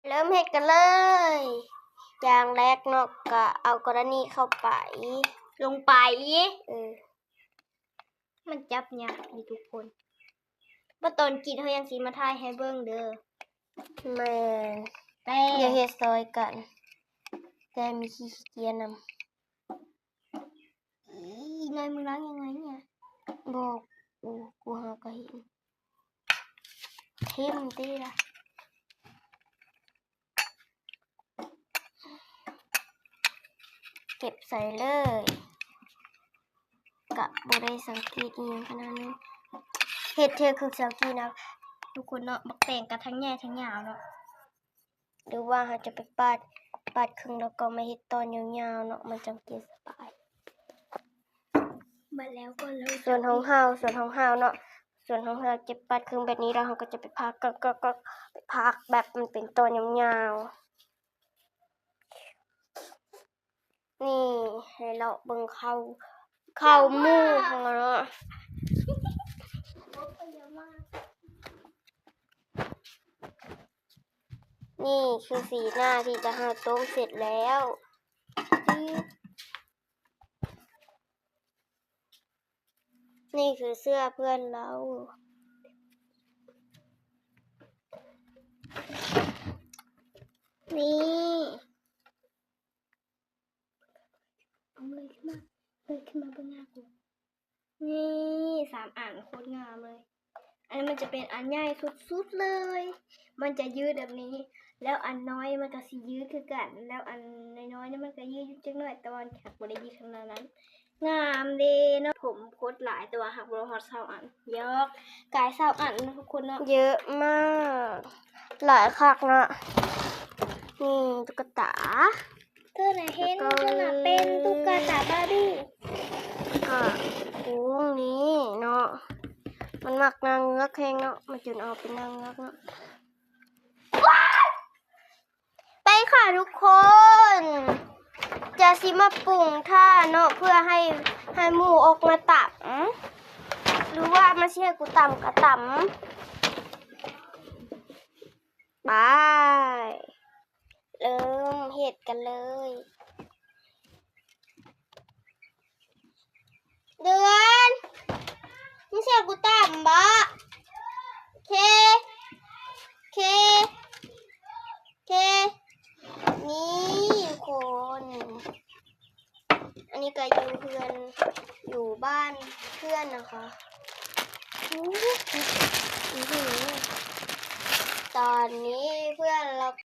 เริ่มเฮ็ดกันเลยอย่างแรกเนาะก็เอากรณีเข้าไปลงไปมันจับยากนี่ทุกคนว่าตอนกินเฮายังสิมาทายให้เบิ่งเด้อแม่แต่อย่าเฮ็ดซอยกันแต่มีขี้เกียจนำนายมึงล้างยังไงเนี่ยบอกกูหาก็เห็นทิ่มตีละเก็บใส่เลยกะบ่ได้สังเกตอีหยังขนาดนั้นเฮ็ดเธอคือสังเกตนะทุกคนเนาะบักแตงกะทั้งใหญ่ทั้งยาวเนาะหรือว่าเราจะไปปาดครึ่งแล้วก็มาเฮ็ดตอนยาวๆเนาะมันจังกินสบายมาแล้วก็เลยส่วนของเฮาเนาะส่วนของเราจะปาดครึ่งแบบนี้แล้วเราก็จะไปพักก็ไปพักแบบมันเป็นตอนยาวๆนี่ให้เราเบิ่งเข้าหมู่ของเราเนาะนี่คือสีหน้าที่จะหาต้มเสร็จแล้วนี่คือเสื้อเพื่อนเรานี่เอาเลยขึ้นมาเบื้องหน้ากูนี่3 อันโคตรงามเลยอันนี้มันจะเป็นอันใหญ่สุดๆเลยมันจะยืดแบบนี้แล้วอันน้อยมันก็สิยืดคือกันแล้วอันน้อยๆนี่มันก็ยืดจังหน่อยแต่ว่าหักบ่ได้ยืดขนาดนั้นงามดีเนาะผมโคตรหลายตัวหักบ่ฮอด20 อันเยอะกาย20 อันนะทุกคนเนาะเยอะมากหลายคักเนาะนี่ตุ๊กตาเธอน่ะเห็นเธอน่ะเป็นตุ๊กตาบาร์บี้โอ้นี้เนาะมันมักนางเงือกแห้งเนาะมันจนออกเป็นนางเงือกเนาะไปค่ะทุกคนจะสิมาปรุงท่าเนาะเพื่อให้หมูออกมาตับหรือว่ามาเชื่อกูต่ำกะต่ำไปเริ่มเห็ดกันเลยเดือนไม่เชื่อกูต่ำบ่เคนี่คน อันนี้ก็อยู่บ้านเพื่อนนะคะตอนนี้เพื่อนเรา